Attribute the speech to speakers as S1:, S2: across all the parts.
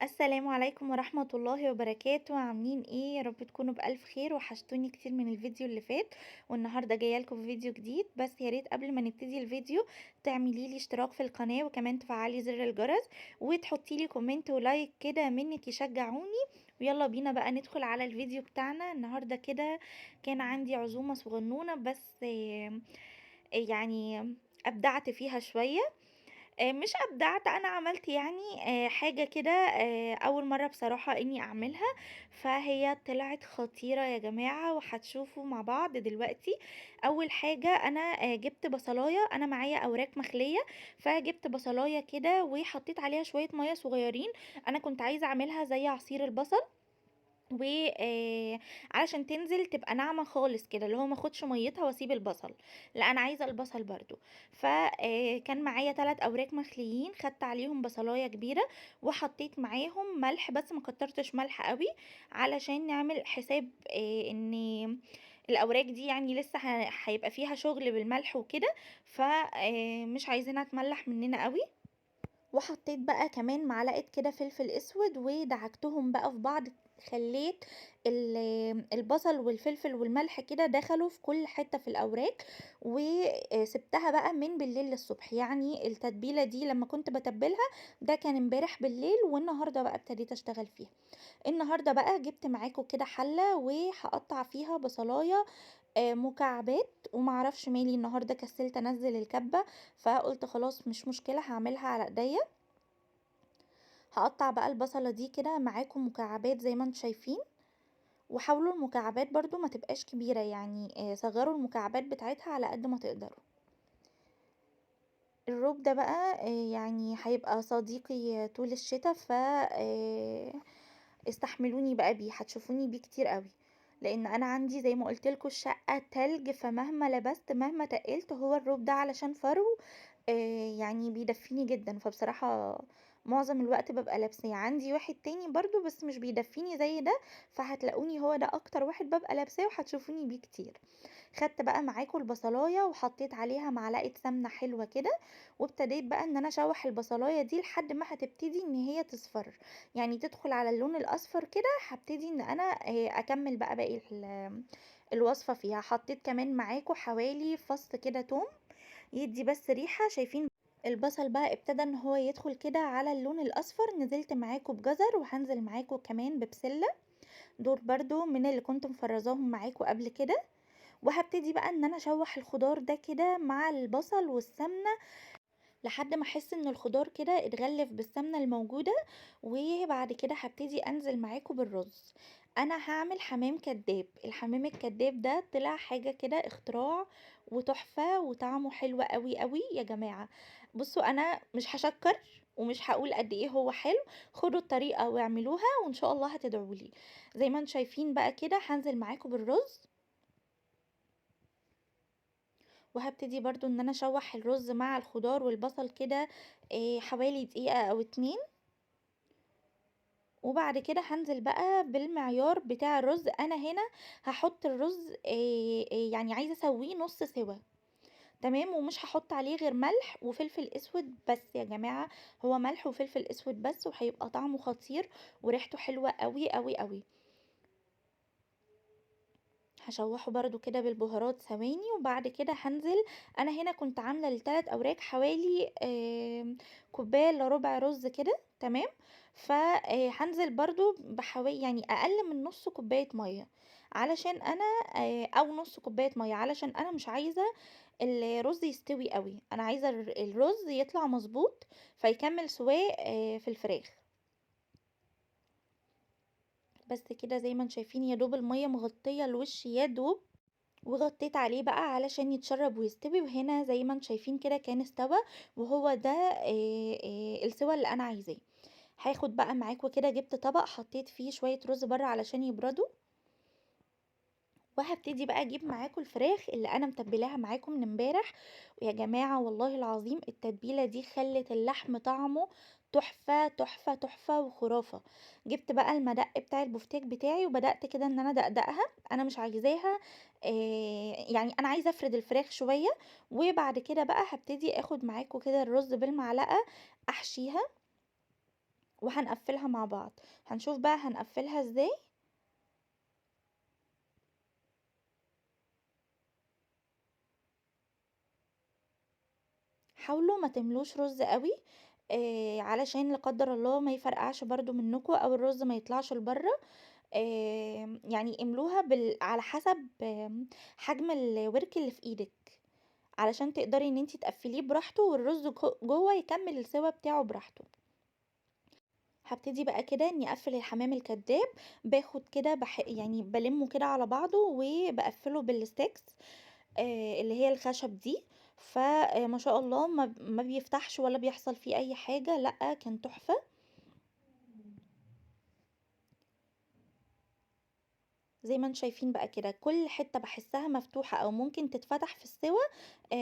S1: السلام عليكم ورحمة الله وبركاته، عاملين ايه؟ يا رب تكونوا بألف خير. وحشتوني كتير من الفيديو اللي فات، والنهاردة جاية لكم فيديو جديد. بس يا ريت قبل ما نبتدي الفيديو تعملي لي اشتراك في القناة، وكمان تفعلي زر الجرس، وتحطي لي كومنت ولايك كده منك يشجعوني. ويلا بينا بقى ندخل على الفيديو بتاعنا النهاردة كده. كان عندي عزومة صغنونة بس يعني أبدعت فيها شوية. مش أبدعت، أنا عملت يعني حاجة كده أول مرّة بصراحة إنّي أعملها، فهي طلعت خطيرة يا جماعة وهتشوفوا مع بعض دلوقتي. أول حاجة أنا جِبت بصلاية، أنا معايا أوراق مخلية، فجِبت بصلاية كده وحطيت عليها شوية مَيّة صغيّرين. أنا كنت عايزة أعملها زي عصير البصل، و علشان تنزل تبقى ناعمة خالص كده، اللي هو ما آخُدش مَيّتها وأسيب البصل، لأ أنا عايزة البصل برضه. ف كان معايا 3 أوراق مخليين، خدت عليهم بصلاية كبيرة، وحطيت معاهم ملح بس ما كتّرتش ملح أوي، علشان نعمل حساب إن الأوراق دي يعني لسه هيبقى فيها شغل بالملح وكده، ف مش عايزينها تملّح مننا أوي. وحطيت بقى كمان معلقة كده فلفل اسود ودعكتهم بقى في بعض، خليت البصل والفلفل والملح كده دخلوا في كل حتة في الأوراق. وسبتها بقى من بالليل للصبح، يعني التتبيلة دي لما كنت بتبلها ده كان امبارح بالليل، والنهاردة بقى ابتديت اشتغل فيها. النهاردة بقى جبت معاكم كده حلة وهقطع فيها بصلاية مكعبات، وما اعرفش مالي النهارده كسلت انزل الكبة، فقلت خلاص مش مشكلة هعملها على ايديا. هقطع بقى البصلة دي كده معاكم مكعبات زي ما انتم شايفين، وحاولوا المكعبات برضو ما تبقاش كبيرة، يعني صغروا المكعبات بتاعتها على قد ما تقدروا. الروب ده بقى يعني هيبقى صديقي طول الشتاء، ف استحملوني بقى بيه، هتشوفوني بيه كتير قوي، لان انا عندي زي ما قلت لكم الشقة تلج، فمهما لبست مهما تقلت هو الروب ده علشان فرو يعني بيدفيني جدا. فبصراحة معظم الوقت ببقى لابساه. عندي واحد تاني برضو بس مش بيدفيني زي ده، فهتلاقوني هو ده اكتر واحد ببقى لابساه وهتشوفوني بيه كتير. خدت بقى معاكم البصلاية وحطيت عليها معلقة سمنة حلوة كده، وابتديت بقى ان انا اشوح البصلاية دي لحد ما هتبتدي ان هي تصفر، يعني تدخل على اللون الاصفر كده. هبتدي ان انا اكمل بقى باقي الوصفة فيها. حطيت كمان معاكم حوالي فص كده توم يدي بس ريحة. شايفين البصل بقى ابتدى ان هو يدخل كده على اللون الاصفر، نزلت معاكم بجزر، وهنزل معاكم كمان ببسلة، دول برضو من اللي كنت مفرزاهم معاكم قبل كده. وهابتدي بقى إن أنا أشوّح الخضار ده كده مع البصل والسمنة، لحد ما أحس إن الخضار كده اتغلِّف بالسمنة الموجودة. وبعد كده هابتدي أنزل معاكم بالرز. أنا هاعمل حمام كدّاب، الحمام الكدّاب ده طلع حاجة كده اختراع وتحفة وطعمه حلو أوي، أوي يا جماعة. بُصّوا أنا مش هاشكّر ومش هاقول قد إيه هو حلو، خدوا الطريقة واعملوها وإن شاء الله هتدعوا لي. زي ما أنتم شايفين بقى كده هانزل معاكم بالرز، وهابتدي برضه إن أنا أشوّح الرز مع الخضار والبصل كده حوالي دقيقة أو 2. وبعد كده هانزل بقى بالمعيار بتاع الرز. أنا هنا هاحط الرز يعني عايزة أسويه نُص سِوَى، تمام، ومش هاحط عليه غير ملح وفلفل أسود بس يا جماعة، هو ملح وفلفل أسود بس، وهيبقى طعمه خطير وريحته حلوة أوي، أوي، أوي. هاشوّحه برضه كده بالبهارات ثواني، وبعد كده هانزل. أنا هنا كنت عاملة ل3 أوراق حوالي كوباية إلا ربع رز كده، تمام. ف هانزل برضه يعني أقل من نُص كوباية مَيّة، علشان أنا أو نُص كوباية مَيّة، علشان أنا مش عايزة الرز يستوي أوي، أنا عايزة الرز يطلع مضبوط فيكمّل سواه في الفراخ. بس كده زي ما أنتم شايفين يا دوب المَيّة مغطية الوش يا دوب، وغطيت عليه بقى علشان يتشرب ويستوي. وهنا زي ما انتم شايفين كده كان استوى، وهو ده السوى اللي انا عايزاه. هاخد بقى معاكم كده، جبت طبق حطيت فيه شوية رز بره علشان يبردوا، وهابتدي بقى أجيب معاكم الفراخ اللي أنا متبلاها معاكم من امبارح. ويا جماعة والله العظيم التتبيلة دي خلت اللحم طعمه تحفة تحفة تحفة وخرافة. جبت بقى المدق بتاع البفتيك بتاعي وبدأت كده ان انا دقدقها. انا مش عايزاها يعني انا عايزة افرد الفراخ شوية. وبعد كده بقى هبتدي اخد معاكم كده الرز بالمعلقة، احشيها وهنقفّلها مع بعض. هنشوف بقى هنقفّلها إزاي. حاولوا ما تملوش رز أوي، علشان لا قدّر الله ما يفرقعش برضه منكم أو الرز ما يطلعش لبرّه. يعني املوها على حسب حجم الورك اللي في إيدِك، علشان تقدري إن أنتِ تقفّليه براحته والرز جوّه يكمّل السِوَى بتاعه براحته. هابتدي بقى كده إني أقفّل الحمام الكداب، باخد كده يعني بالِمّه كده على بعضه وباقفّله بالsticks اللي هي الخشب دي. ما شاء الله ما بيفتحش ولا بيحصل فيه أي حاجة، لأ كان تحفة. زي ما أنتم شايفين بقى كده، كل حتّة باحسّها مفتوحة أو ممكن تتفتح في السِوَى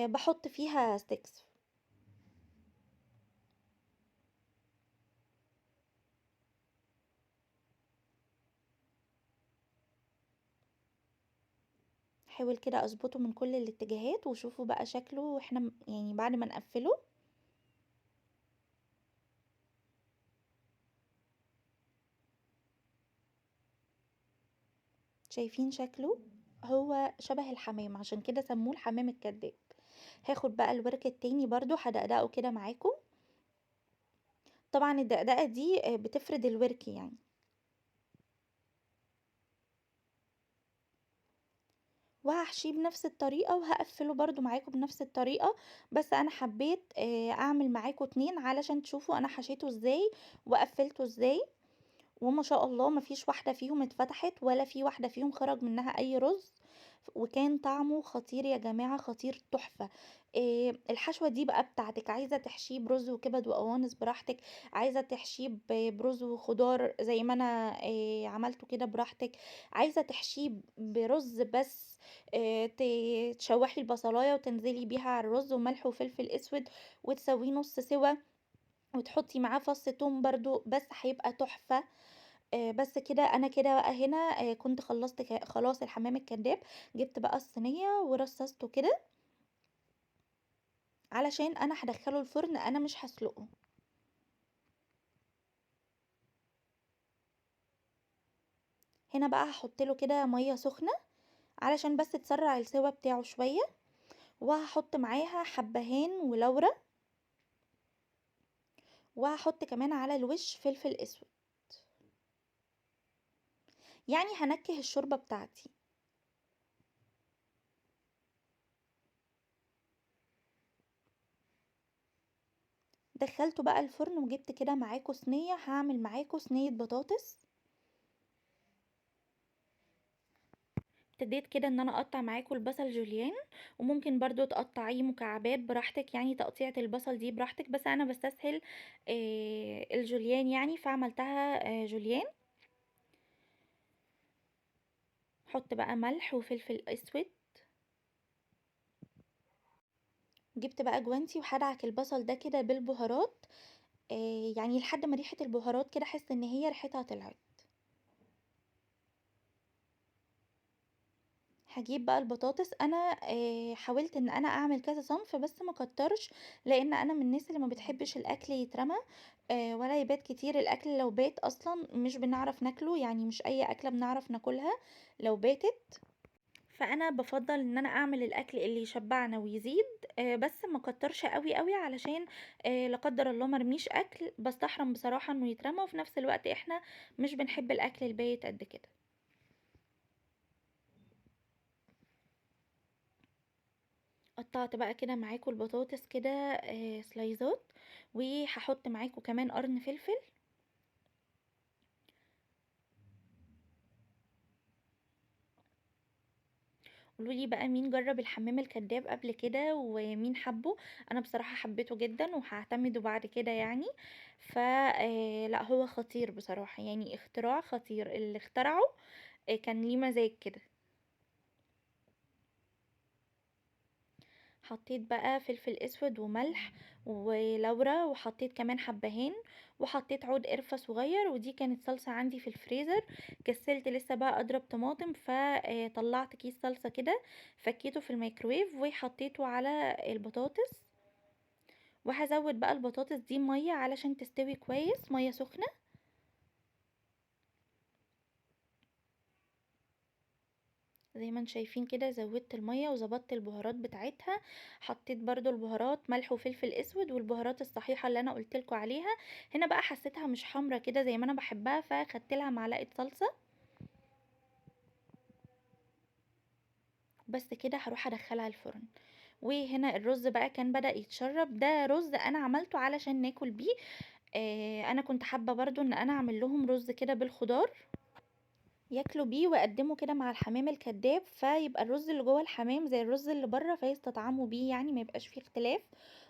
S1: باحُط فيها sticks. أحاول كده أضبطه من كل الاتجاهات وشوفوا بقى شكله وإحنا يعني بعد ما نقفّله. شايفين شكله؟ هو شبه الحمام، عشان كده سموه الحمام الكداب. هاخد بقى الورك التاني برضه هادقدقه كده معاكم. طبعًا الدقدقة دي بتفرد الورك يعني. وهاحشيه بنفس الطريقة وهاقفّله برضه معاكم بنفس الطريقة، بس أنا حبيت أعمل معاكم 2 علشان تشوفوا أنا حشيته إزاي وقفّلته إزاي. وما شاء الله ما فيش واحدة فيهم اتفتحت ولا في واحدة فيهم خرج منها أي رز. وكان طعمه خطير يا جماعة، خطير تحفة. الحشوة دي بقى بتاعتِك، عايزة تحشيه برز وكبد وقوانص براحتك، عايزة تحشيه برز وخضار زي ما أنا عملته كده براحتك، عايزة تحشيه برز بس تشوحي البصلاية وتنزلي بيها على الرز وملح وفلفل أسود وتسويه نُص سِوَى وتحطي معاه فص توم برضه، بس هيبقى تحفة. بس كده أنا كده بقى هنا كنت خلّصت خلاص الحمام الكداب. جِبت بقى الصينية ورصّصته كده، علشان أنا هادخّله الفرن، أنا مش هاسلقه. هنا بقى هاحط له كده مَيّة سخنة علشان بس تسرّع السِوَى بتاعه شوية، وهاحط معاها حبّهان ولورا، وهاحط كمان على الوش فلفل أسود، يعني هانكّه الشوربة بتاعتي. دخّلته بقى الفرن وجِبت كده معاكم صينية، هاعمل معاكم صينية بطاطس. ابتديت كده إن أنا أقطّع معاكم البصل جوليان، وممكن برضه تقطّعيه مكعبات براحتك، يعني تقطيعة البصل دي براحتك، بس أنا باستسهل الجوليان يعني، فعملتها جوليان. أحط بقى ملح وفلفل أسود. جِبت بقى جوانتي وهادعك البصل ده كده بالبهارات، يعني لحد ما ريحة البهارات كده أحس إن هي ريحتها طلعت. هاجيب بقى البطاطس، أنا حاولت إن أنا أعمل كذا صنف بس ما كتّرش، لإن أنا من الناس اللي ما بتحبش الأكل يترمى ولا يبات كتير. الأكل لو بات أصلًا مش بنعرف ناكله، يعني مش أي أكلة بنعرف ناكلها لو باتت. فأنا بافضّل إن أنا أعمل الأكل اللي يشبعنا ويزيد، بس ما اكترش أوي، أوي علشان لا قدّر الله ما ارميش أكل، باستحرم بصراحة إنه يترمى، وفي نفس الوقت إحنا مش بنحب الأكل البايت قد كده. قطعت بقى كده معاكم البطاطس كده سلايزات، وهاحط معاكم كمان قرن فلفل. قولوا لي بقى مين جرب الحمام الكداب قبل كده ومين حبه. انا بصراحة حبيته جدا وهعتمده بعد كده يعني. ف لا هو خطير بصراحة، يعني اختراع خطير اللي اخترعه. كان ليه مزاج كده. حطيت بقى فلفل اسود وملح ولورا، وحطيت كمان حبهان، وحطيت عود قرفة صغير، ودي كانت صلصة عندي في الفريزر. كسلت لسه بقى اضرب طماطم فطلعت كيس صلصة كده، فكيته في الميكرويف وحطيته على البطاطس. وهازوّد بقى البطاطس دي مَيّة علشان تستوي كويس، مَيّة سخنة. زي ما انتم شايفين كده زودت المية وظبطت البهارات بتاعتها، حطيت برضو البهارات ملح وفلفل اسود والبهارات الصحيحة اللي انا قلتلكوا عليها. هنا بقى حسيتها مش حمرا كده زي ما انا بحبها، فخدت لها معلقة صلصة. بس كده هروح ادخلها الفرن. وهنا الرز بقى كان بدأ يتشرب، ده رز انا عملته علشان ناكل بيه. انا كنت حابة برضو ان انا اعمل لهم رز كده بالخضار ياكلوا بيه، واقدمه كده مع الحمام الكداب، فيبقى الرز اللي جوه الحمام زي الرز اللي بره، فيستطعموا بيه يعني ما يبقاش فيه اختلاف.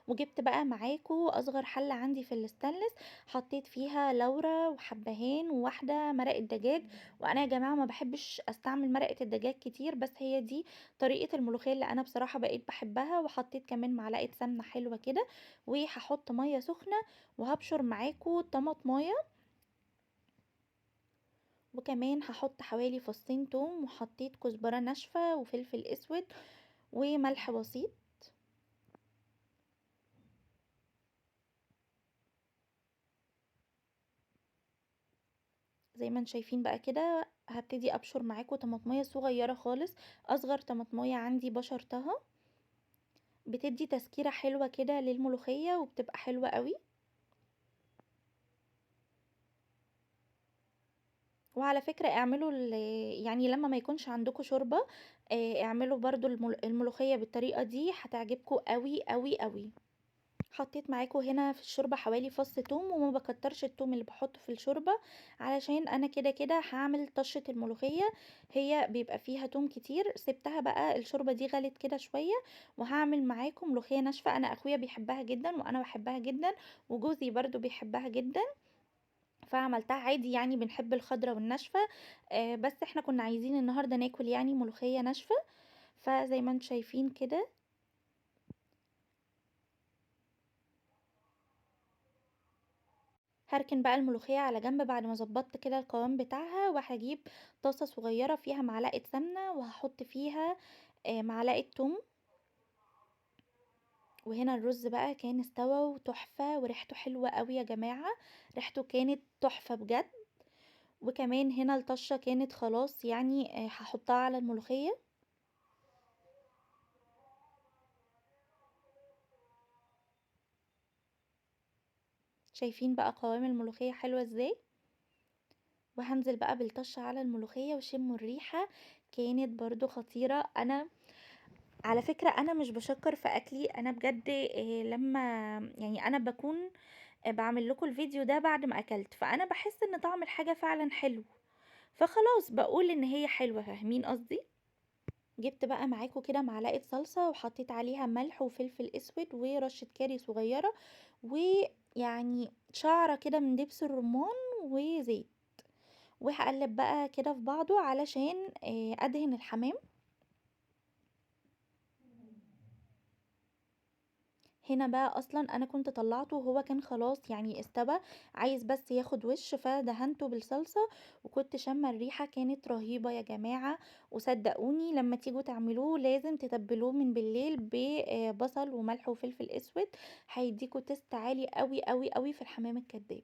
S1: وجبت بقى معاكو اصغر حله عندي في الستانلس، حطيت فيها لورا وحبهان وواحده مرقه دجاج. وانا يا جماعه ما بحبش استعمل مرقه الدجاج كتير، بس هي دي طريقه الملوخيه اللي انا بصراحه بقيت بحبها. وحطيت كمان معلقه سمنه حلوه كده، وهحط ميه سخنه وهبشر معاكو طماطمايه. وكمان هحط حوالي فصين توم، وحطيت كزبرة ناشفة وفلفل اسود وملح بسيط. زي ما انتم شايفين بقى كده هبتدي ابشر معاكم طماطمية صغيرة خالص، اصغر طماطمية عندي بشرتها. بتدي تسكيرة حلوة كده للملوخية وبتبقى حلوة قوي. وعلى فكرة اعملوا يعني لما ما يكونش عندكم شوربة، اعملوا برضو الملوخية بالطريقة دي هتعجبكم قوي قوي قوي. حطيت معاكم هنا في الشوربة حوالي فص توم، وما بكترش التوم اللي بحطه في الشوربة علشان انا كده كده هعمل طشة الملوخية. هي بيبقى فيها توم كتير، سبتها بقى الشوربة دي غلت كده شوية. وهعمل معاكم ملوخية ناشفة، انا اخويا بيحبها جدا وانا بحبها جدا وجوزي برضو بيحبها جدا. فعملتها عادي، يعني بنحب الخضرة والناشفة. بس احنا كنا عايزين النهاردة ناكل يعني ملوخية ناشفة. فزي ما انتم شايفين كده هركن بقى الملوخية على جنب بعد ما ظبطت كده القوام بتاعها، وهجيب طاسة صغيرة فيها معلقة سمنة وهحط فيها معلقة توم. وهنا الرز بقى كان استوى وتحفة وريحته حلوة قوي يا جماعة، ريحته كانت تحفة بجد. وكمان هنا الطشة كانت خلاص يعني هحطها على الملوخية. شايفين بقى قوام الملوخية حلوة ازاي. وهنزل بقى بالطشة على الملوخية وشموا الريحة، كانت برضو خطيرة. انا على فكرة أنا مش باشكّر في أكلي، أنا بجد لمّا يعني أنا باكون باعمل لكم الفيديو ده بعد ما أكلت، فأنا باحس إن طعم الحاجة فعلًا حلو، فخلاص باقول إن هي حلوة، فاهمين قصدي؟ جِبت بقى معاكم كده معلقة صلصة وحطيت عليها ملح وفلفل أسود ورشة كاري صغيرة، ويعني شعرة كده من دبس الرمان وزيت. وهاقلّب بقى كده في بعضه علشان أدهن الحمام. هنا بقى اصلا انا كنت طلعته وهو كان خلاص يعني استوى، عايز بس ياخد وش، فدهنته بالصلصة. وكنت شامة الريحة كانت رهيبة يا جماعة. وصدقوني لما تيجوا تعملوه لازم تتبلوه من بالليل ببصل وملح وفلفل اسود، هيديكوا تيست عالي قوي قوي قوي في الحمام الكداب.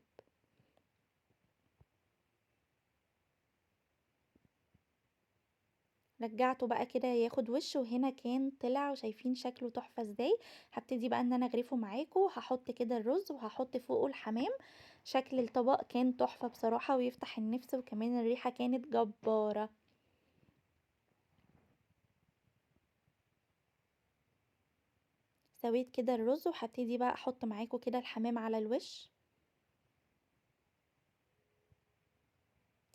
S1: رجعته بقى كده ياخد وش، وهنا كان طلع وشايفين شكله تحفة ازاي. هبتدي بقى ان انا اغرفه معاكم، هحط كده الرز وهحط فوقه الحمام. شكل الطبق كان تحفة بصراحة ويفتح النفس، وكمان الريحة كانت جبارة. سويت كده الرز وهبتدي بقى احط معاكم كده الحمام على الوش.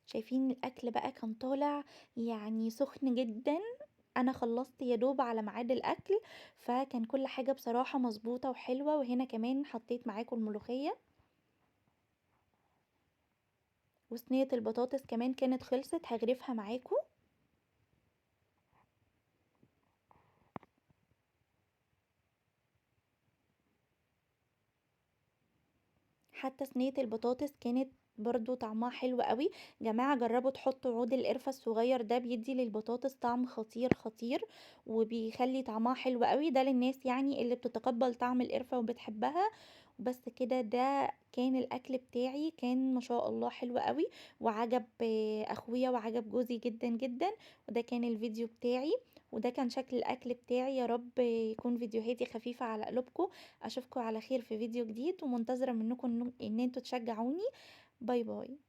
S1: شايفين الاكل بقى كان طالع يعني سخن جدا. انا خلصت يا دوب على ميعاد الاكل، فكان كل حاجة بصراحة مظبوطة وحلوة. وهنا كمان حطيت معاكم الملوخية، وصينية البطاطس كمان كانت خلصت هغرفها معاكم. حتى صينية البطاطس كانت برضه طعمها حلو أوي. جماعة جرّبوا تحطّوا عود القرفة الصغير ده بيدّي للبطاطس طعم خطير، خطير، وبيخلّي طعمها حلو أوي، ده للناس يعني اللي بتتقبّل طعم القرفة وبتحبها. وبس كده، ده كان الأكل بتاعي، كان ما شاء الله حلو أوي، وعجب أخويا وعجب جوزي جدًا، جدًا. وده كان الفيديو بتاعي، وده كان شكل الأكل بتاعي. يا رب يكون فيديوهاتي خفيفة على قلوبكم. أشوفكم على خير في فيديو جديد، ومنتظرة منكم إن أنتم تشجعوني. باي باي.